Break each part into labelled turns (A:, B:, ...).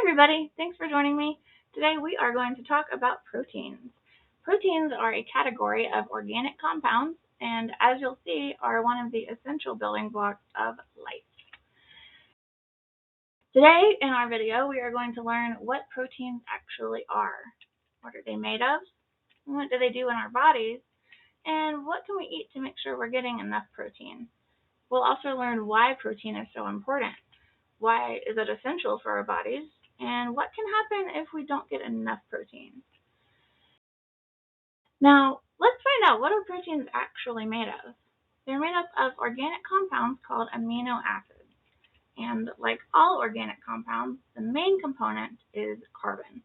A: everybody, thanks for joining me. Today we are going to talk about proteins. Proteins are a category of organic compounds and, as you'll see, are one of the essential building blocks of life. Today in our video we are going to learn what proteins actually are. What are they made of? What do they do in our bodies? And what can we eat to make sure we're getting enough protein? We'll also learn why protein is so important. Why is it essential for our bodies? And what can happen if we don't get enough protein? Now, let's find out what are proteins actually made of. They're made up of organic compounds called amino acids. And like all organic compounds, the main component is carbon.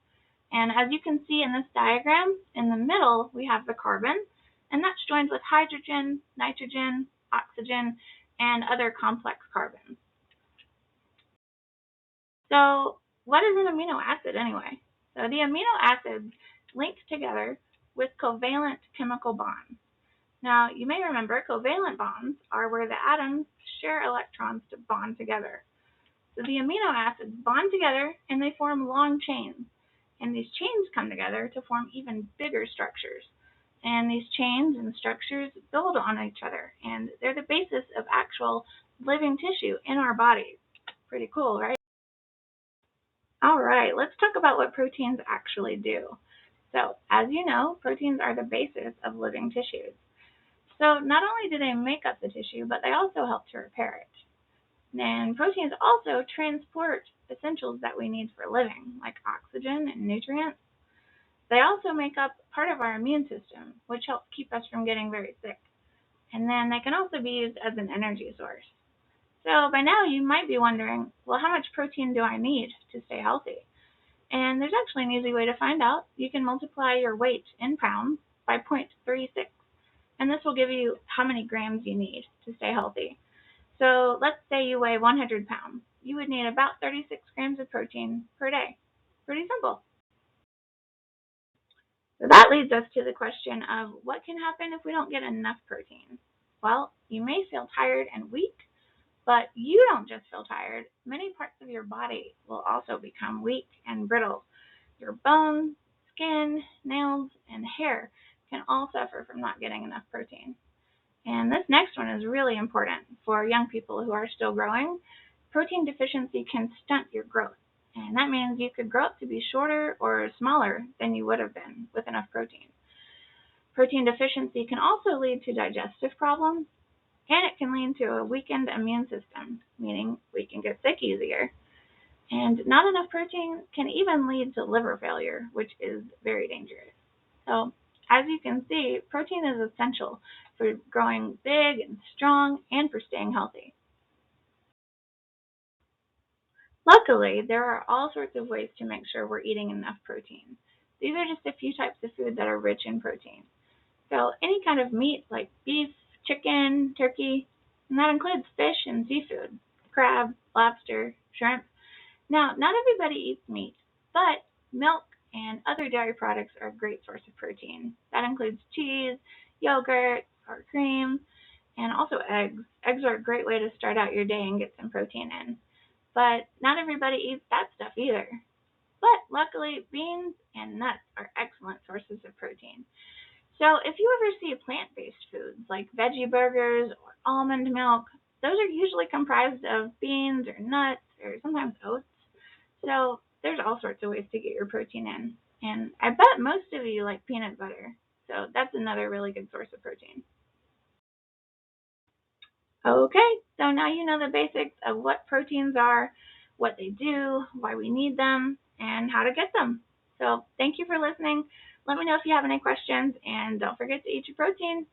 A: And as you can see in this diagram, in the middle we have the carbon, and that's joined with hydrogen, nitrogen, oxygen, and other complex carbons. So what is an amino acid anyway? So the amino acids link together with covalent chemical bonds. Now you may remember covalent bonds are where the atoms share electrons to bond together. So the amino acids bond together and they form long chains. And these chains come together to form even bigger structures. And these chains and structures build on each other, and they're the basis of actual living tissue in our bodies. Pretty cool, right? All right, let's talk about what proteins actually do. So, as you know, proteins are the basis of living tissues. So, not only do they make up the tissue, but they also help to repair it. And proteins also transport essentials that we need for living, like oxygen and nutrients. They also make up part of our immune system, which helps keep us from getting very sick. And then they can also be used as an energy source. So by now you might be wondering, well, how much protein do I need to stay healthy? And there's actually an easy way to find out. You can multiply your weight in pounds by 0.36, and this will give you how many grams you need to stay healthy. So let's say you weigh 100 pounds. You would need about 36 grams of protein per day. Pretty simple. So that leads us to the question of what can happen if we don't get enough protein? Well, you may feel tired and weak, but you don't just feel tired. Many parts of your body will also become weak and brittle. Your bones, skin, nails, and hair can all suffer from not getting enough protein. And this next one is really important for young people who are still growing. Protein deficiency can stunt your growth. And that means you could grow up to be shorter or smaller than you would have been with enough protein. Protein deficiency can also lead to digestive problems, and it can lead to a weakened immune system, meaning we can get sick easier. And not enough protein can even lead to liver failure, which is very dangerous. So, as you can see, protein is essential for growing big and strong and for staying healthy. Luckily, there are all sorts of ways to make sure we're eating enough protein. These are just a few types of food that are rich in protein. So any kind of meat like beef, chicken, turkey, and that includes fish and seafood, crab, lobster, shrimp. Now, not everybody eats meat, but milk and other dairy products are a great source of protein. That includes cheese, yogurt, or cream, and also eggs. Eggs are a great way to start out your day and get some protein in. But not everybody eats that stuff either. But luckily, beans and nuts are excellent sources of protein. So if you ever see plant-based foods like veggie burgers or almond milk, those are usually comprised of beans or nuts or sometimes oats. So there's all sorts of ways to get your protein in. And I bet most of you like peanut butter. So that's another really good source of protein. Okay, so now you know the basics of what proteins are, what they do, why we need them, and how to get them. So thank you for listening. Let me know if you have any questions, and don't forget to eat your protein.